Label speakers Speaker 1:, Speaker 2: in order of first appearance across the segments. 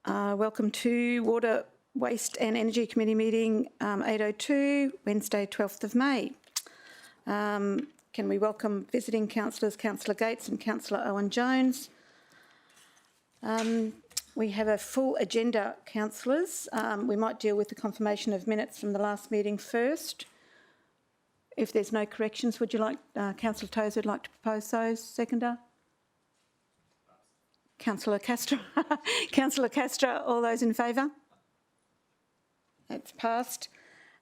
Speaker 1: Welcome to Water, Waste and Energy Committee meeting 8:02, Wednesday 12th of May. Can we welcome visiting councillors, Councillor Gates and Councillor Owen Jones. We have a full agenda, councillors. We might deal with the confirmation of minutes from the last meeting first. If there's no corrections, would you like, Councillor Tozer would like to propose those? Seconder? Councillor Castro. Councillor Castro, all those in favour? That's passed.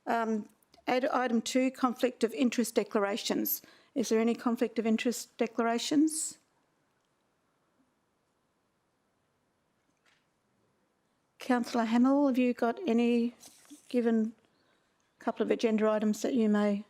Speaker 1: Item 2, conflict of interest declarations. Is there any conflict of interest declarations? Councillor Hamill, have you got any, given a couple of agenda items that you may...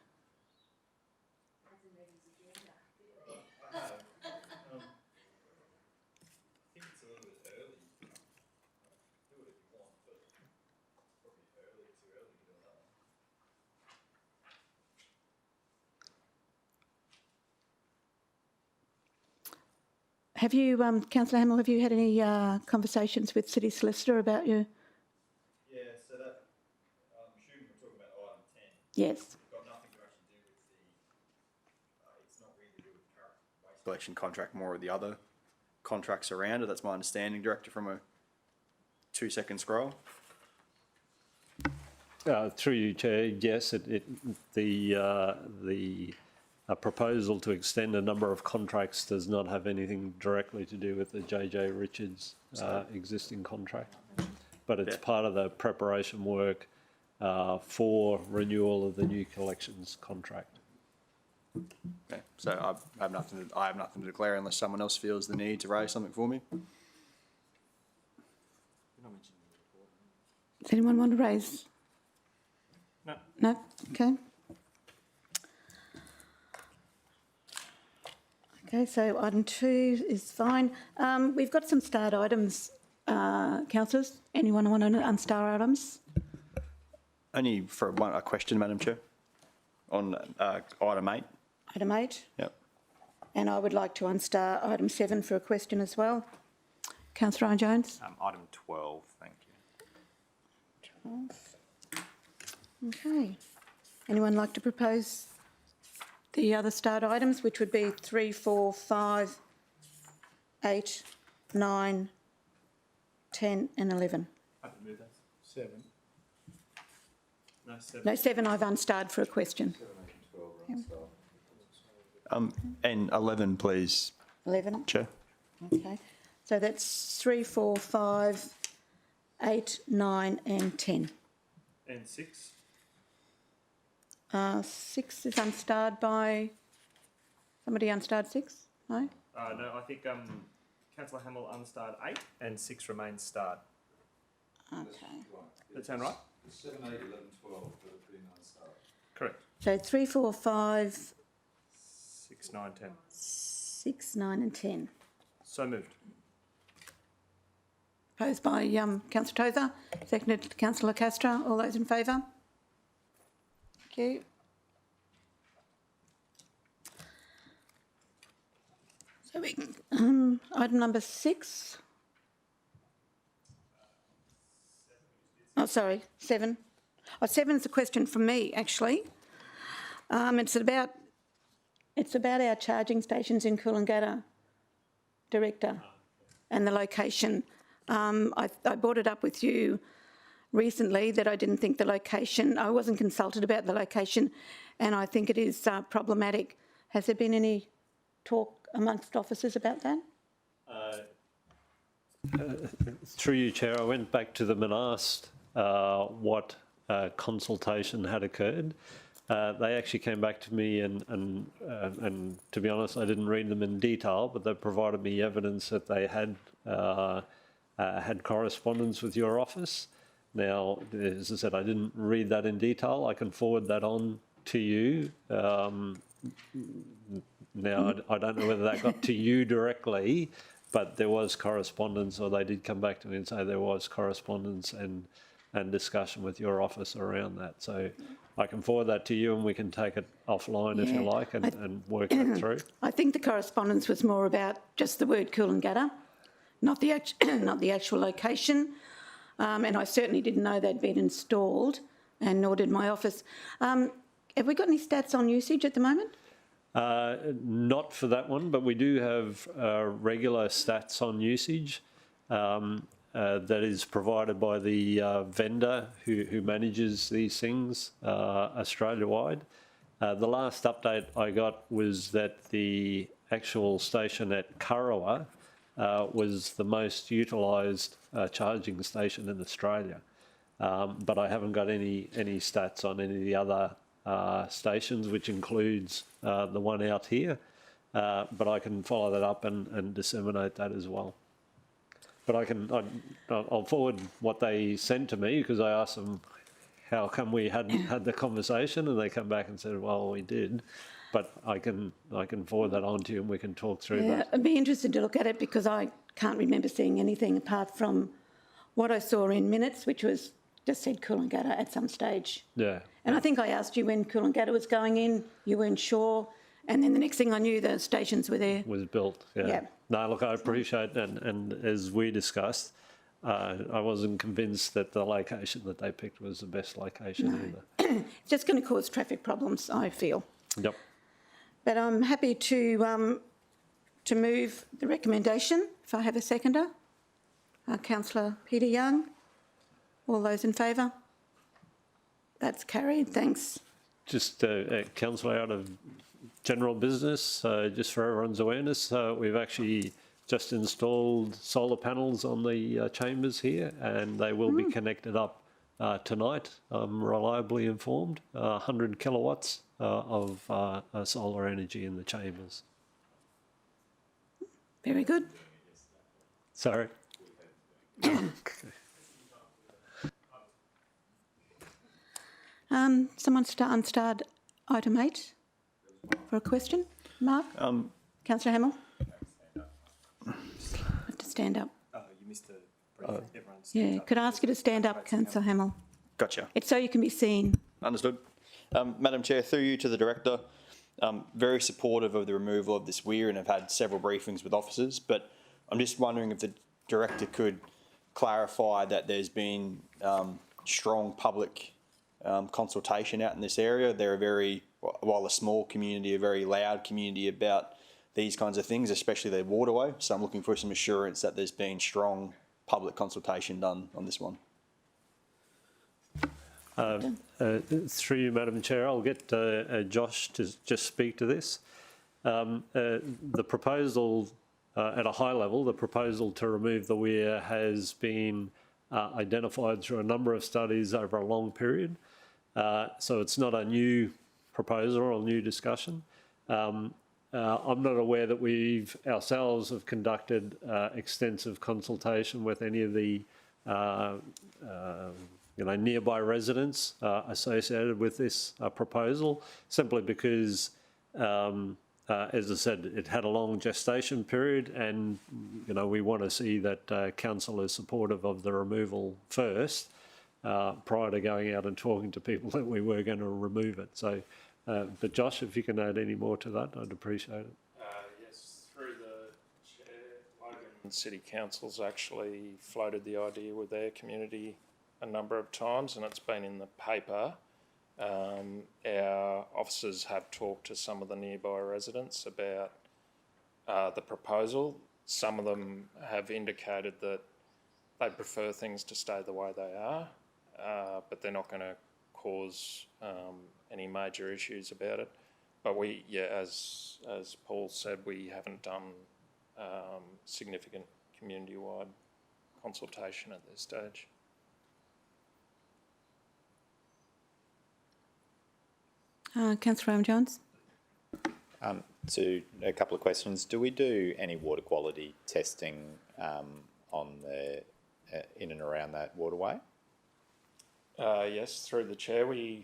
Speaker 1: Have you, Councillor Hamill, have you had any conversations with City Solicitor about you?
Speaker 2: Yeah, so that, I'm assuming we're talking about item 10.
Speaker 1: Yes.
Speaker 2: It's got nothing to actually do with the, it's not really to do with the current waste collection contract, more of the other contracts around it. That's my understanding, Director, from a 2-second scroll.
Speaker 3: Through you, Chair, yes, a proposal to extend a number of contracts does not have anything directly to do with the JJ Richards existing contract, but it's part of the preparation work for renewal of the new collections contract.
Speaker 2: Okay, so I have nothing to declare unless someone else feels the need to raise something for me.
Speaker 1: Does anyone want to raise?
Speaker 2: No.
Speaker 1: No? Okay. Okay, so item 2 is fine. We've got some starred items, councillors. Anyone want to unstar items?
Speaker 2: Only for a question, Madam Chair, on item 8.
Speaker 1: Item 8?
Speaker 2: Yep.
Speaker 1: And I would like to unstar item 7 for a question as well. Councillor Owen Jones?
Speaker 4: Item 12, thank you.
Speaker 1: 12. Okay. Anyone like to propose the other starred items, which would be 3, 4, 5, 8, 9, 10 and 11?
Speaker 4: I can move that. 7. No, 7.
Speaker 1: No, 7 I've unstarred for a question.
Speaker 4: 7, 8 and 12 are unstarred.
Speaker 2: And 11, please,
Speaker 1: 11?
Speaker 2: Chair.
Speaker 1: Okay. So that's 3, 4, 5, 8, 9 and 10.
Speaker 4: And 6?
Speaker 1: 6 is unstarred by... Somebody unstarred 6? No?
Speaker 4: No, I think Councillor Hamill unstarred 8 and 6 remains starred.
Speaker 1: Okay.
Speaker 4: That sound right?
Speaker 5: 7, 8, 11, 12 that have been unstarred.
Speaker 4: Correct.
Speaker 1: So 3, 4, 5...
Speaker 4: 6, 9, 10.
Speaker 1: 6, 9 and 10.
Speaker 4: So moved.
Speaker 1: Proposed by Councillor Tozer, seconded Councillor Castro. All those in favour? Thank you. So we, item number 6. Oh, sorry, 7. Oh, 7 is a question from me, actually. It's about our charging stations in Coolangatta, Director, and the location. I brought it up with you recently that I didn't think the location, I wasn't consulted about the location, and I think it is problematic. Has there been any talk amongst officers about that?
Speaker 3: Through you, Chair, I went back to them and asked what consultation had occurred. They actually came back to me and to be honest, I didn't read them in detail, but they provided me evidence that they had had correspondence with your office. Now, as I said, I didn't read that in detail. I can forward that on to you. Now, I don't know whether that got to you directly, but there was correspondence, or they did come back to me and say there was correspondence and discussion with your office around that. So I can forward that to you and we can take it offline if you like and work it through.
Speaker 1: I think the correspondence was more about just the word Coolangatta, not the not the actual location. And I certainly didn't know they'd been installed, and nor did my office. Have we got any stats on usage at the moment?
Speaker 3: Not for that one, but we do have regular stats on usage that is provided by the vendor who manages these things Australia-wide. The last update I got was that the actual station at Kurrawa was the most utilised charging station in Australia. But I haven't got any stats on any of the other stations, which includes the one out here. But I can follow that up and disseminate that as well. But I'll forward what they sent to me, because I asked them how come we hadn't had the conversation, and they come back and said, well, we did. But I can forward that on to you, and we can talk through that.
Speaker 1: I'd be interested to look at it, because I can't remember seeing anything apart from what I saw in minutes, which was just said Coolangatta at some stage.
Speaker 3: Yeah.
Speaker 1: And I think I asked you when Coolangatta was going in, you weren't sure, and then the next thing I knew, the stations were there.
Speaker 3: Was built. Yeah.
Speaker 1: Yeah.
Speaker 3: No, look, I appreciate, and as we discussed, I wasn't convinced that the location that they picked was the best location either.
Speaker 1: It's just going to cause traffic problems, I feel.
Speaker 3: Yep.
Speaker 1: But I'm happy to move the recommendation, if I have a seconder. Councillor Peter Young. All those in favour? That's carried, thanks.
Speaker 3: Just, Councillor, out of general business, just for everyone's awareness, we've actually just installed solar panels on the chambers here, and they will be connected up tonight, I'm reliably informed, 100 kilowatts of solar energy in the chambers.
Speaker 1: Very good.
Speaker 3: Sorry.
Speaker 1: Someone unstarred item 8 for a question. Mark? Councillor Hamill? Have to stand up.
Speaker 4: Oh, you missed the briefing. Everyone's
Speaker 1: Yeah, could I ask you to stand up, Councillor Hamill?
Speaker 2: Gotcha.
Speaker 1: It's so you can be seen.
Speaker 2: Understood. Madam Chair, through you to the Director, very supportive of the removal of this weir and have had several briefings with officers, but I'm just wondering if the Director could clarify that there's been strong public consultation out in this area. They're a very, while a small community, a very loud community about these kinds of things, especially their waterway. So I'm looking for some assurance that there's been strong public consultation done on this one.
Speaker 3: Through you, Madam Chair, I'll get Josh to just speak to this. The proposal, at a high level, the proposal to remove the weir has been identified through a number of studies over a long period. So it's not a new proposal or a new discussion. I'm not aware that we've ourselves have conducted extensive consultation with any of the nearby residents associated with this proposal, simply because, as I said, it had a long gestation period, and we want to see that council is supportive of the removal first, prior to going out and talking to people that we were going to remove it. So, but Josh, if you can add any more to that, I'd appreciate it.
Speaker 6: Yes, through the chair, Logan City Council's actually floated the idea with their community a number of times, and it's been in the paper. Our officers have talked to some of the nearby residents about the proposal. Some of them have indicated that they prefer things to stay the way they are, but they're not going to cause any major issues about it. But we, as Paul said, we haven't done significant community-wide consultation at this stage.
Speaker 1: Councillor Owen-Jones?
Speaker 7: So a couple of questions. Do we do any water quality testing on the in and around that waterway?
Speaker 6: Yes, through the chair, we've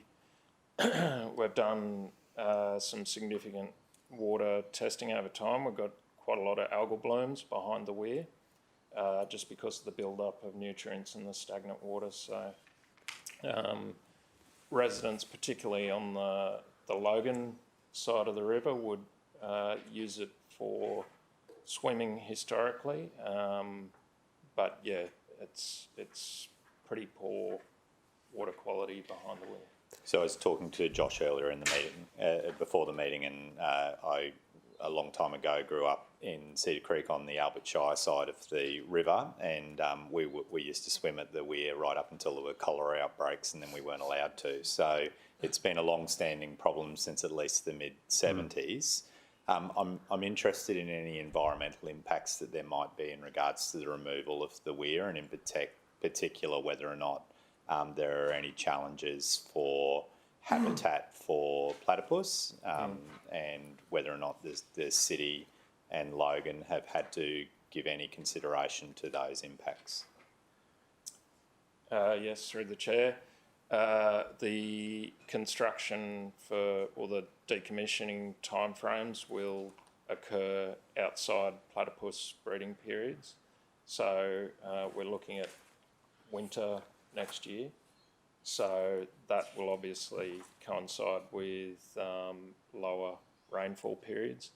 Speaker 6: done some significant water testing over time. We've got quite a lot of algal blooms behind the weir, just because of the build-up of nutrients in the stagnant water. So residents, particularly on the Logan side of the river, would use it for swimming historically, but yeah, it's pretty poor water quality behind the weir.
Speaker 7: So I was talking to Josh earlier in the meeting, before the meeting, and I, a long time ago, grew up in Cedar Creek on the Albert Shire side of the river, and we used to swim at the weir right up until there were cholera outbreaks, and then we weren't allowed to. So it's been a long-standing problem since at least the mid-70s. I'm interested in any environmental impacts that there might be in regards to the removal of the weir, and in particular whether or not there are any challenges for habitat for platypus, and whether or not the city and Logan have had to give any consideration to those impacts.
Speaker 6: Yes, through the chair. The construction for all the decommissioning timeframes will occur outside platypus breeding periods. So we're looking at winter next year. So that will obviously coincide with lower rainfall periods.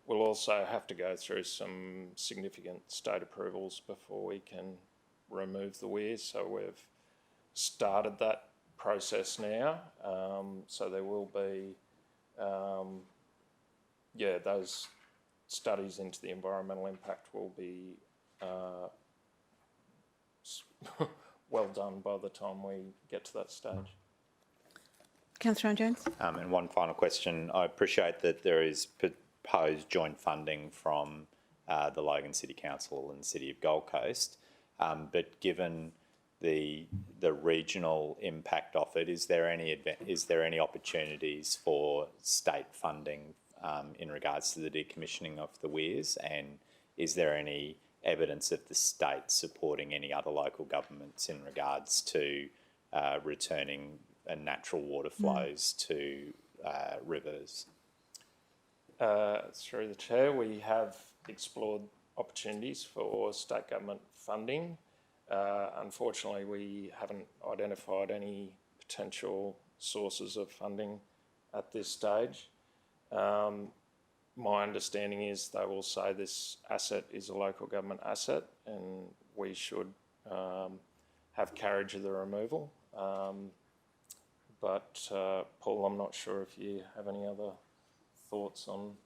Speaker 6: We'll also have to go through some significant state approvals before we can remove the weirs. So we've started that process now. So there will be, those studies into the environmental impact will be well done by the time we get to that stage.
Speaker 1: Councillor Jones?
Speaker 7: And one final question. I appreciate that there is proposed joint funding from the Logan City Council and the City of Gold Coast, but given the regional impact of it, is there any opportunities for state funding in regards to the decommissioning of the weirs, and is there any evidence of the state supporting any other local governments in regards to returning natural water flows to rivers?
Speaker 6: Through the chair, we have explored opportunities for state government funding. Unfortunately, we haven't identified any potential sources of funding at this stage. My understanding is they will say this asset is a local government asset and we should have carriage of the removal. But Paul, I'm not sure if you have any other thoughts on...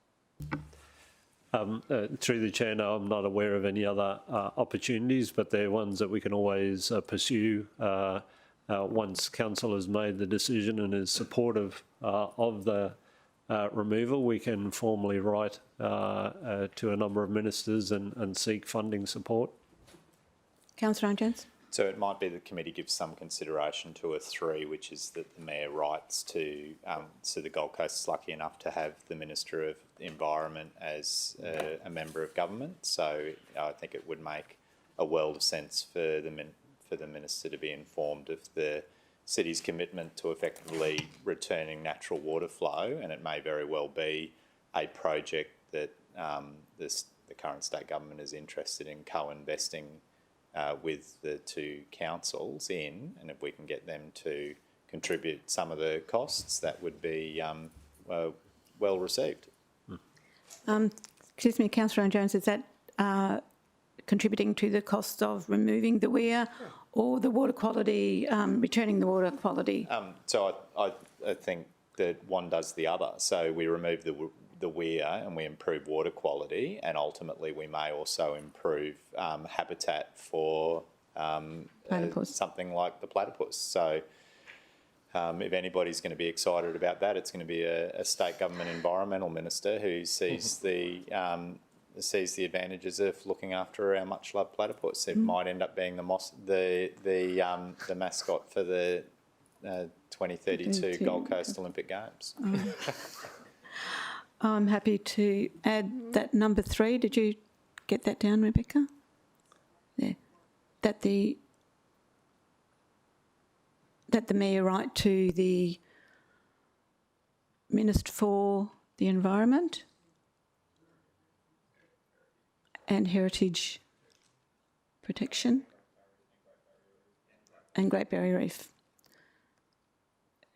Speaker 3: Through the chair, no, I'm not aware of any other opportunities, but they're ones that we can always pursue once council has made the decision and is supportive of the removal. We can formally write to a number of ministers and seek funding support.
Speaker 1: Councillor Jones?
Speaker 7: So it might be the committee gives some consideration to a 3, which is that the mayor writes to, so the Gold Coast is lucky enough to have the Minister of Environment as a member of government. So I think it would make a world of sense for the Minister to be informed of the city's commitment to effectively returning natural water flow, and it may very well be a project that the current state government is interested in co-investing with the 2 councils in, and if we can get them to contribute some of the costs, that would be well received.
Speaker 1: Excuse me, Councillor Jones, is that contributing to the cost of removing the weir or the water quality, returning the water quality?
Speaker 7: So I think that one does the other. So we remove the weir and we improve water quality, and ultimately we may also improve habitat for something like the platypus. So if anybody's going to be excited about that, it's going to be a state government environmental minister who sees the advantages of looking after our much loved platypus. It might end up being the mascot for the 2032 Gold Coast Olympic Games.
Speaker 1: I'm happy to add that number 3. Did you get that down, Rebecca? Yeah. That the mayor write to the Minister for the Environment and Heritage Protection and Great Barrier Reef.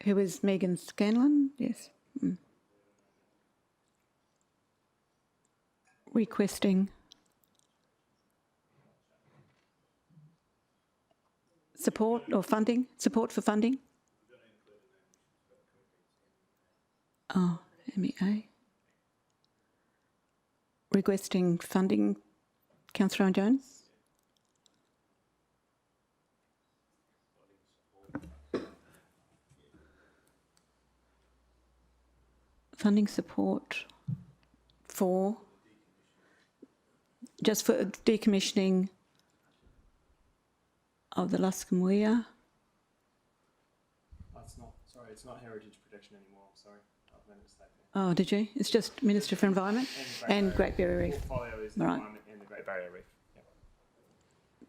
Speaker 1: Who is Megan Scanlon? Yes. requesting support or funding, support for funding? Oh, MEA. Requesting funding, Councillor Owen Jones? Funding support for, just for decommissioning of the Luscombe Weir.
Speaker 4: It's not heritage protection anymore, sorry. I've made a mistake there.
Speaker 1: Oh, did you? It's just Minister for Environment and Great Barrier Reef.
Speaker 4: Portfolio is the
Speaker 1: Right.
Speaker 4: environment and the Great Barrier Reef. Yep.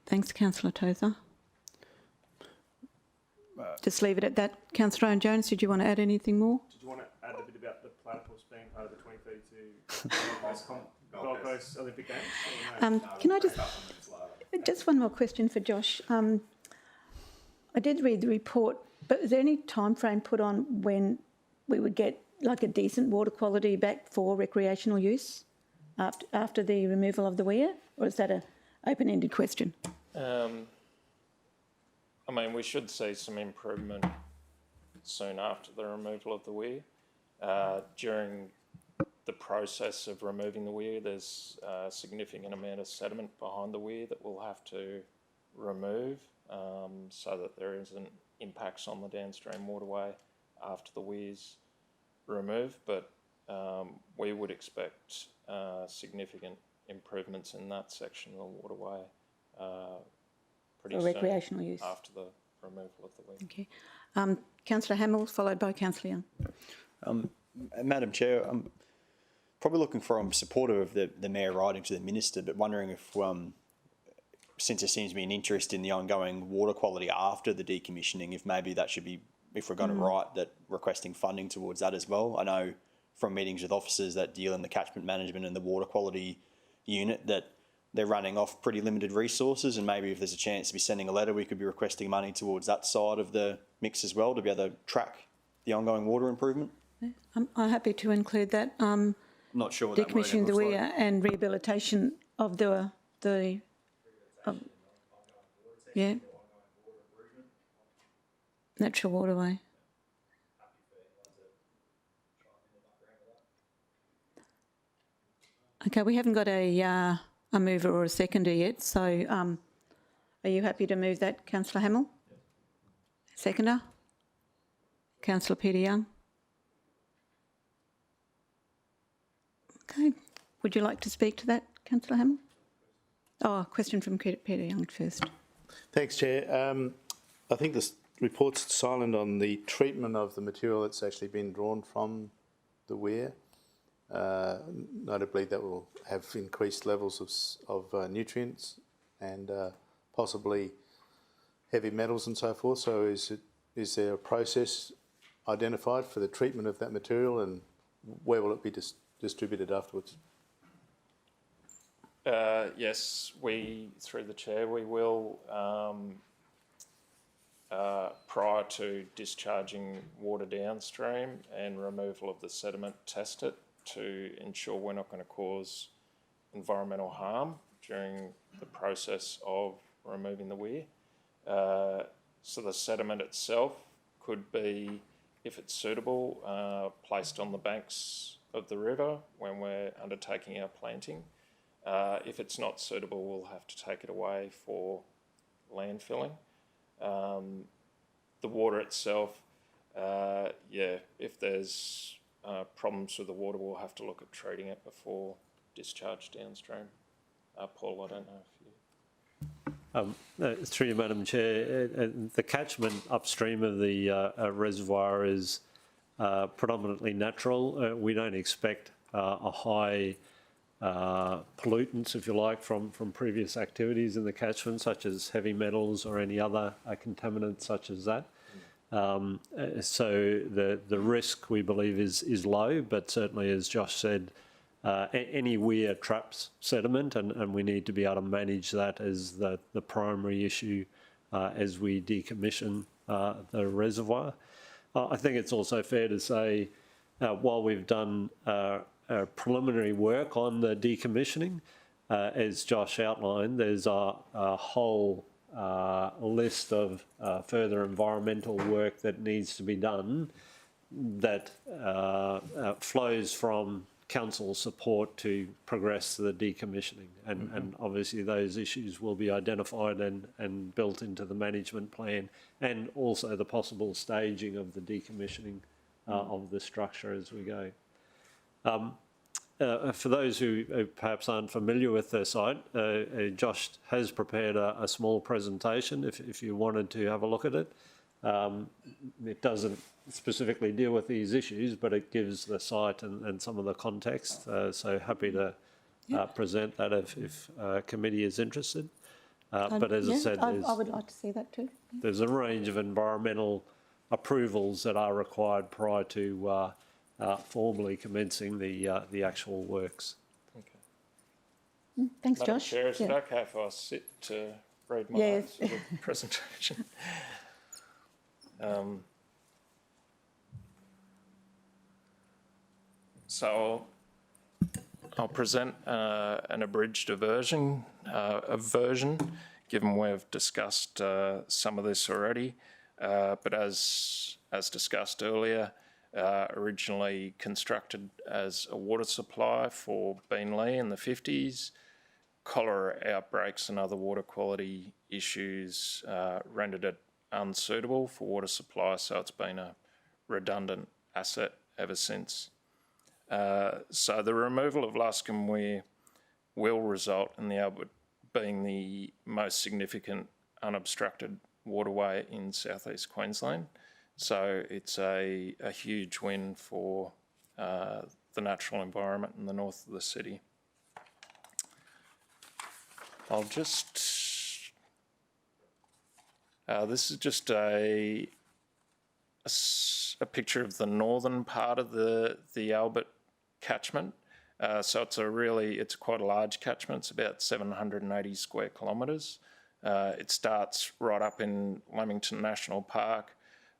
Speaker 1: Thanks, Councillor Tozer. Just leave it at that. Councillor Owen Jones, did you want to add anything more?
Speaker 4: Did you want to add a bit about the platypus being part of the 2032 Gold Coast Olympic Games? Or no?
Speaker 1: Can I just one more question for Josh. I did read the report, but is there any time frame put on when we would get like a decent water quality back for recreational use after the removal of the weir, or is that a open-ended question?
Speaker 6: I mean, we should see some improvement soon after the removal of the weir. During the process of removing the weir, there's a significant amount of sediment behind the weir that we'll have to remove so that there isn't impacts on the downstream waterway after the weir's removed. But we would expect significant improvements in that section of the waterway pretty
Speaker 1: For
Speaker 6: soon
Speaker 1: recreational use.
Speaker 6: after the removal of the weir.
Speaker 1: Okay. Councillor Hamill, followed by Councillor Young.
Speaker 2: Madam Chair, I'm probably looking for, I'm supportive of the Mayor writing to the Minister, but wondering if, since there seems to be an interest in the ongoing water quality after the decommissioning, if maybe that should be, if we're going to write that, requesting funding towards that as well. I know from meetings with officers that deal in the catchment management and the water quality unit that they're running off pretty limited resources, and maybe if there's a chance to be sending a letter, we could be requesting money towards that side of the mix as well to be able to track the ongoing water improvement.
Speaker 1: I'm happy to include that.
Speaker 2: Not sure what that wording
Speaker 1: Decommissioning the
Speaker 2: looks like.
Speaker 1: weir and rehabilitation of the yeah, natural waterway. Okay, we haven't got a mover or a seconder yet, so are you happy to move that, Councillor Hamill? Seconder? Councillor Peter Young? Okay, would you like to speak to that, Councillor Hamill? Oh, a question from Peter Young first.
Speaker 8: Thanks, Chair. I think this report's silent on the treatment of the material that's actually been drawn from the weir. Notably, that will have increased levels of nutrients and possibly heavy metals and so forth. So is there a process identified for the treatment of that material, and where will it be distributed afterwards?
Speaker 6: Yes, through the chair, we will, prior to discharging water downstream and removal of the sediment, test it to ensure we're not going to cause environmental harm during the process of removing the weir. So the sediment itself could be, if it's suitable, placed on the banks of the river when we're undertaking our planting. If it's not suitable, we'll have to take it away for landfilling. The water itself, if there's problems with the water, we'll have to look at treating it before discharge downstream. Paul, I don't know if you...
Speaker 3: Through you, Madam Chair, the catchment upstream of the reservoir is predominantly natural. We don't expect a high pollutants, if you like, from previous activities in the catchment, such as heavy metals or any other contaminants such as that. So the risk, we believe, is low, but certainly, as Josh said, any weir traps sediment, and we need to be able to manage that as the primary issue as we decommission the reservoir. I think it's also fair to say, while we've done preliminary work on the decommissioning. As Josh outlined, there's a whole list of further environmental work that needs to be done that flows from council support to progress the decommissioning. And obviously those issues will be identified and built into the management plan, and also the possible staging of the decommissioning of the structure as we go. For those who perhaps aren't familiar with the site, Josh has prepared a small presentation if you wanted to have a look at it. It doesn't specifically deal with these issues, but it gives the site and some of the context. So happy to present that if committee is interested. But as I said,
Speaker 1: I would like to see that too.
Speaker 3: there's a range of environmental approvals that are required prior to formally commencing the actual works.
Speaker 1: Thanks,
Speaker 6: Madam
Speaker 1: Josh.
Speaker 6: Chair, is it
Speaker 1: Yeah.
Speaker 6: okay if I sit to read my
Speaker 1: Yes.
Speaker 6: notes of the presentation? So I'll present an abridged version, given we've discussed some of this already. But as discussed earlier, originally constructed as a water supply for Beenleigh in the 50s, cholera outbreaks and other water quality issues rendered it unsuitable for water supply, so it's been a redundant asset ever since. So the removal of Luscombe Weir will result in the Albert being the most significant unobstructed waterway in southeast Queensland. So it's a huge win for the natural environment in the north of the city. I'll just, this is just a picture of the northern part of the Albert catchment. So it's quite a large catchment. It's about 780 square kilometres. It starts right up in Lamington National Park,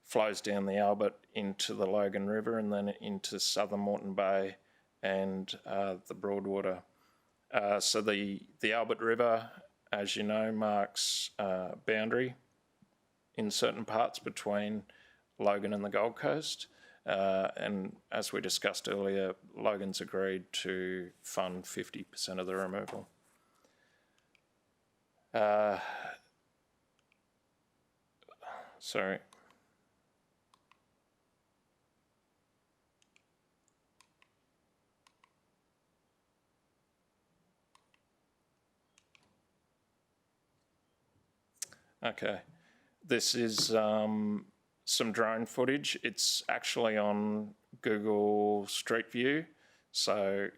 Speaker 6: flows down the Albert into the Logan River and then into southern Moreton Bay and the Broadwater. So the Albert River, as you know, marks boundary in certain parts between Logan and the Gold Coast. And as we discussed earlier, Logan's agreed to fund 50% of the removal. Sorry. Okay, this is some drone footage. It's actually on Google Street View. So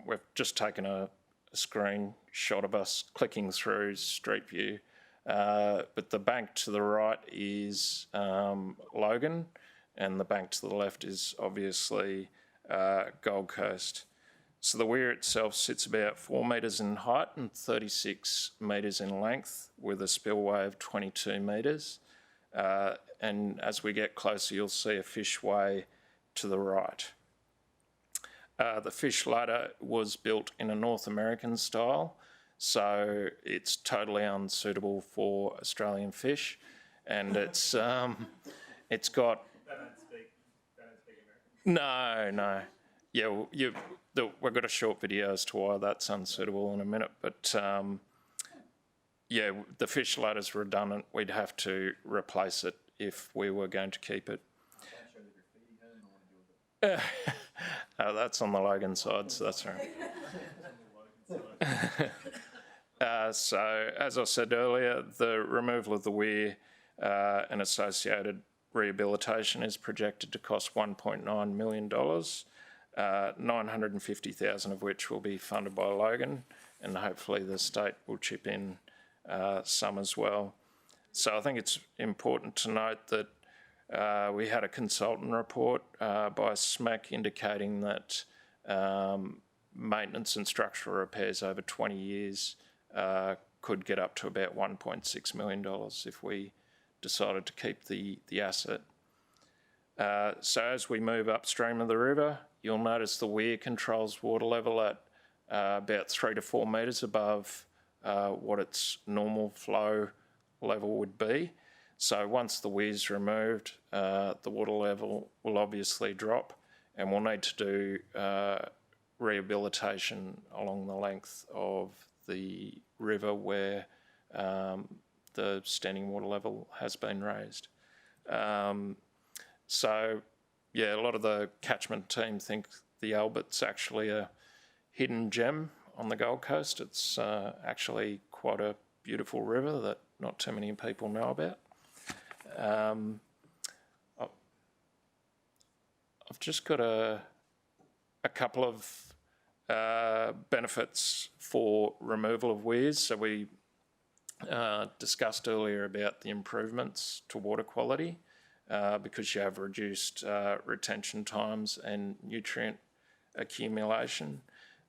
Speaker 6: we've just taken a screenshot of us clicking through Street View. But the bank to the right is Logan, and the bank to the left is obviously Gold Coast. So the weir itself sits about 4 metres in height and 36 metres in length, with a spillway of 22 metres. And as we get closer, you'll see a fishway to the right. The fish ladder was built in a North American style, so it's totally unsuitable for Australian fish, and it's got.
Speaker 4: They don't speak American.
Speaker 6: No. Yeah, we've got a short video as to why that's unsuitable in a minute, but yeah, the fish ladder's redundant. We'd have to replace it if we were going to keep it. That's on the Logan side, so that's right. So, as I said earlier, the removal of the weir and associated rehabilitation is projected to cost $1.9 million, 950,000 of which will be funded by Logan, and hopefully the state will chip in some as well. So I think it's important to note that we had a consultant report by SMEC indicating that maintenance and structural repairs over 20 years could get up to about $1.6 million if we decided to keep the asset. So as we move upstream of the river, you'll notice the weir controls water level at about 3 to 4 metres above what its normal flow level would be. So once the weir's removed, the water level will obviously drop, and we'll need to do rehabilitation along the length of the river where the standing water level has been raised. So, yeah, a lot of the catchment team think the Albert's actually a hidden gem on the Gold Coast. It's actually quite a beautiful river that not too many people know about. I've just got a couple of benefits for removal of weirs. So we discussed earlier about the improvements to water quality because you have reduced retention times and nutrient accumulation.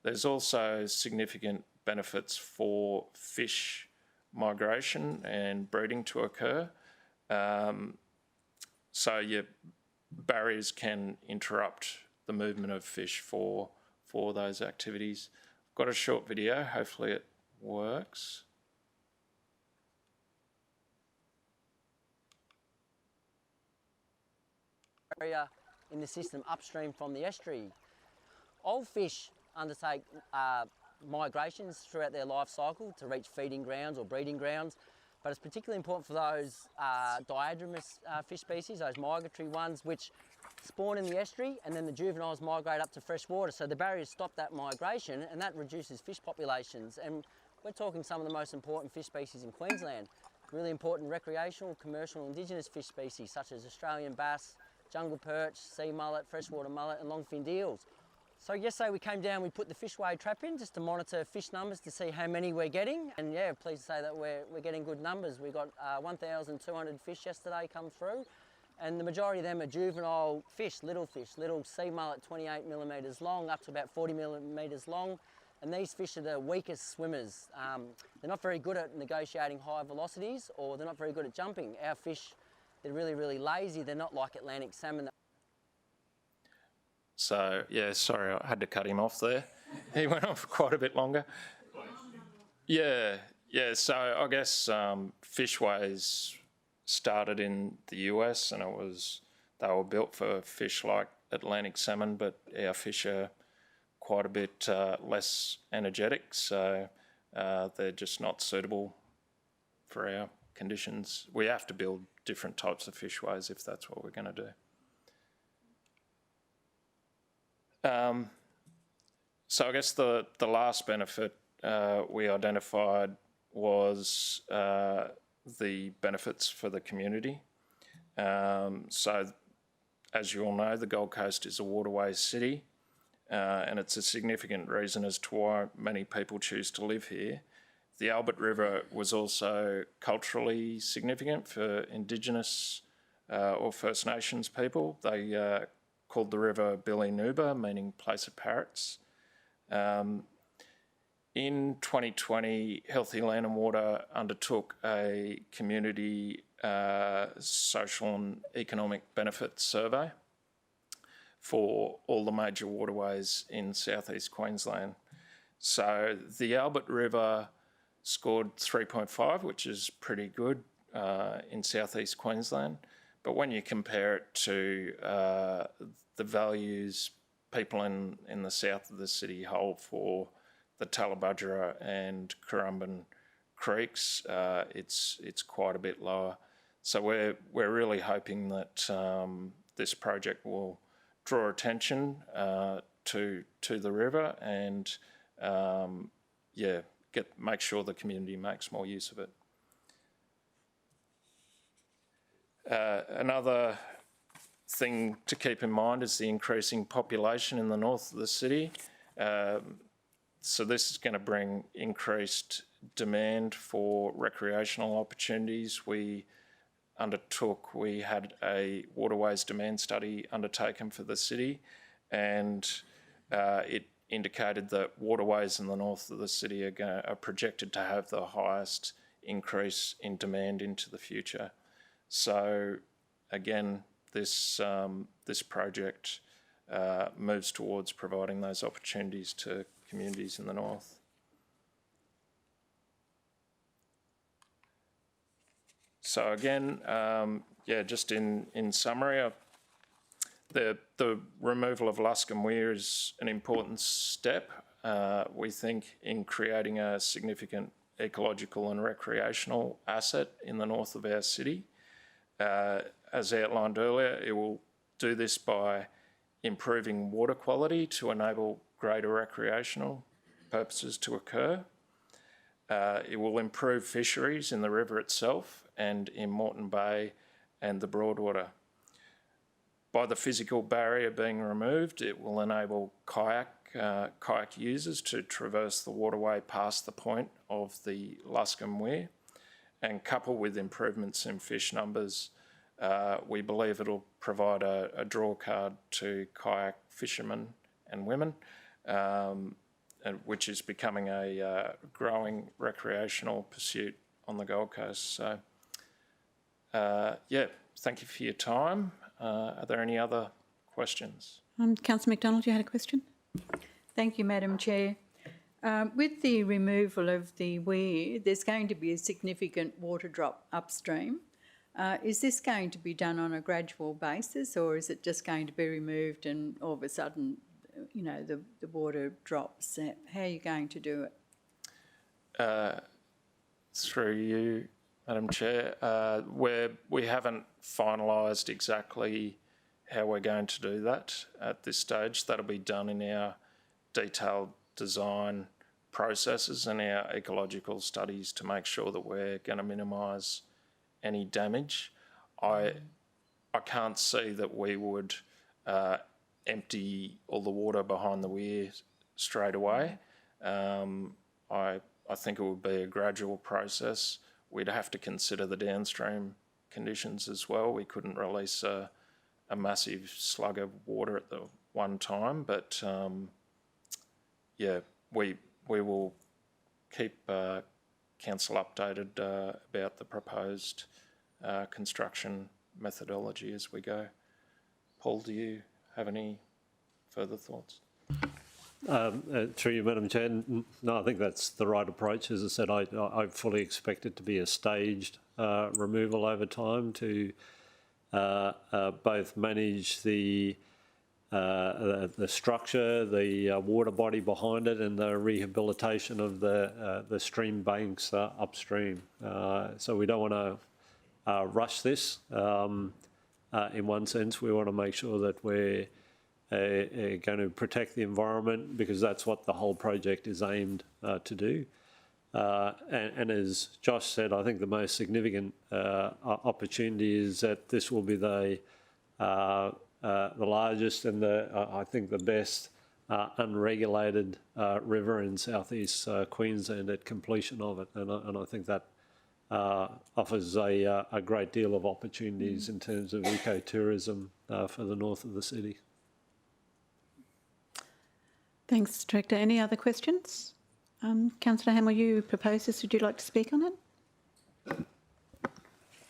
Speaker 6: There's also significant benefits for fish migration and breeding to occur. So your barriers can interrupt the movement of fish for those activities. I've got a short video, hopefully it works.
Speaker 9: Area in the system upstream from the estuary. Old fish undertake migrations throughout their life cycle to reach feeding grounds or breeding grounds, but it's particularly important for those diadromous fish species, those migratory ones which spawn in the estuary and then the juveniles migrate up to fresh water. So the barriers stop that migration and that reduces fish populations. And we're talking some of the most important fish species in Queensland. Really important recreational, commercial, indigenous fish species such as Australian bass, jungle perch, sea mullet, freshwater mullet and longfin eels. So yesterday we came down, we put the fishway trap in just to monitor fish numbers to see how many we're getting. And yeah, pleased to say that we're getting good numbers. We got 1,200 fish yesterday come through, and the majority of them are juvenile fish, little sea mullet 28 millimetres long, up to about 40 millimetres long. And these fish are the weakest swimmers. They're not very good at negotiating high velocities, or they're not very good at jumping. Our fish, they're really, really lazy. They're not like Atlantic salmon.
Speaker 6: So, yeah, sorry, I had to cut him off there. He went on for quite a bit longer. Yeah, so I guess fishways started in the US and they were built for fish like Atlantic salmon, but our fish are quite a bit less energetic, so they're just not suitable for our conditions. We have to build different types of fishways if that's what we're going to do. So I guess the last benefit we identified was the benefits for the community. So as you all know, the Gold Coast is a waterways city, and it's a significant reason as to why many people choose to live here. The Albert River was also culturally significant for Indigenous or First Nations people. They called the river Billy Nuba, meaning place of parrots. In 2020, Healthy Land and Water undertook a community social and economic benefits survey for all the major waterways in southeast Queensland. So the Albert River scored 3.5, which is pretty good in southeast Queensland. But when you compare it to the values people in the south of the city hold for the Tallebudgera and Currumbin creeks, it's quite a bit lower. So we're really hoping that this project will draw attention to the river and make sure the community makes more use of it. Another thing to keep in mind is the increasing population in the north of the city. So this is going to bring increased demand for recreational opportunities. We had a waterways demand study undertaken for the city, and it indicated that waterways in the north of the city are projected to have the highest increase in demand into the future. So again, this project moves towards providing those opportunities to communities in the north. So again, just in summary, the removal of Luscombe Weir is an important step, we think, in creating a significant ecological and recreational asset in the north of our city. As outlined earlier, it will do this by improving water quality to enable greater recreational purposes to occur. It will improve fisheries in the river itself and in Moreton Bay and the Broadwater. By the physical barrier being removed, it will enable kayak users to traverse the waterway past the point of the Luscombe Weir, and coupled with improvements in fish numbers, we believe it'll provide a draw card to kayak fishermen and women, which is becoming a growing recreational pursuit on the Gold Coast. So, thank you for your time. Are there any other questions?
Speaker 1: Councillor McDonald, you had a question?
Speaker 10: Thank you, Madam Chair. With the removal of the weir, there's going to be a significant water drop upstream. Is this going to be done on a gradual basis, or is it just going to be removed and all of a sudden, you know, the water drops? How are you going to do it?
Speaker 6: Through you, Madam Chair, we haven't finalised exactly how we're going to do that at this stage. That'll be done in our detailed design processes and our ecological studies to make sure that we're going to minimise any damage. I can't see that we would empty all the water behind the weir straight away. I think it would be a gradual process. We'd have to consider the downstream conditions as well. We couldn't release a massive slug of water at the one time, but we will keep council updated about the proposed construction methodology as we go. Paul, do you have any further thoughts?
Speaker 3: Through you, Madam Chair, no, I think that's the right approach. As I said, I fully expect it to be a staged removal over time to both manage the structure, the water body behind it, and the rehabilitation of the stream banks upstream. So we don't want to rush this. In one sense, we want to make sure that we're going to protect the environment, because that's what the whole project is aimed to do. And as Josh said, I think the most significant opportunity is that this will be the largest and I think the best unregulated river in southeast Queensland at completion of it, and I think that offers a great deal of opportunities in terms of ecotourism for the north of the city.
Speaker 1: Thanks, Director. Any other questions? Councillor Hamill, you proposed this. Would you like to speak on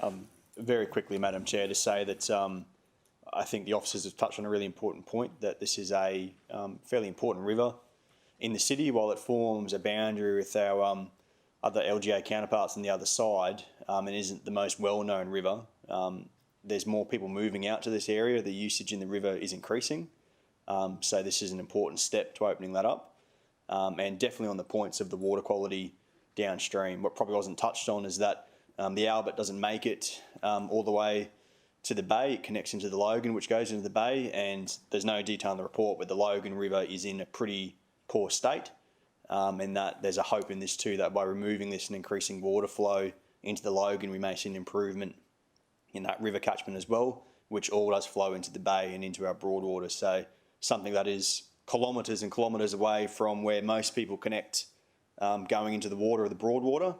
Speaker 1: it?
Speaker 2: Very quickly, Madam Chair, to say that I think the officers have touched on a really important point, that this is a fairly important river in the city. While it forms a boundary with our other LGA counterparts on the other side, and isn't the most well-known river, there's more people moving out to this area. The usage in the river is increasing. So this is an important step to opening that up. And definitely on the points of the water quality downstream. What probably wasn't touched on is that the Albert doesn't make it all the way to the bay. It connects into the Logan, which goes into the bay, and there's no detail in the report, but the Logan River is in a pretty poor state, and that there's a hope in this too, that by removing this and increasing water flow into the Logan, we may see an improvement in that river catchment as well, which all does flow into the bay and into our Broadwater. So something that is kilometres and kilometres away from where most people connect going into the water of the Broadwater.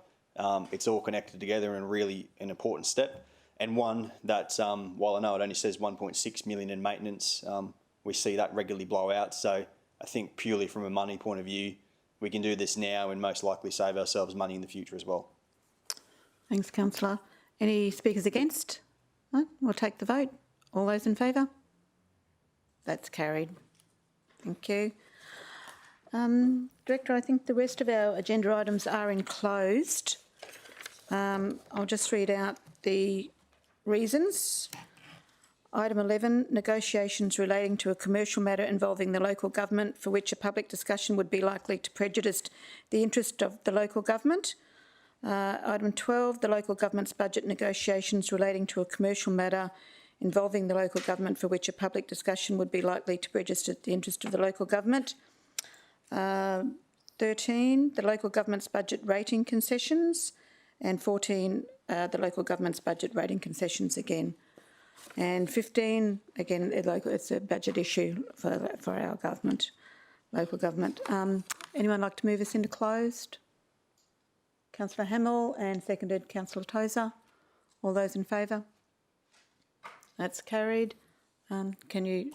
Speaker 2: It's all connected together and really an important step. And one that, while I know it only says 1.6 million in maintenance, we see that regularly blow out. So I think purely from a money point of view, we can do this now and most likely save ourselves money in the future as well.
Speaker 1: Thanks, Councillor. Any speakers against? No? We'll take the vote. All those in favour? That's carried. Thank you. Director, I think the rest of our agenda items are enclosed. I'll just read out the reasons. Item 11, negotiations relating to a commercial matter involving the local government for which a public discussion would be likely to prejudice the interest of the local government. Item 12, the local government's budget negotiations relating to a commercial matter involving the local government for which a public discussion would be likely to prejudice the interest of the local government. 13, the local government's budget rating concessions. And 14, the local government's budget rating concessions again. And 15, again, it's a budget issue for our government, local government. Anyone like to move us into closed? Councillor Hamill, and seconded Councillor Tozer. All those in favour? That's carried. Can you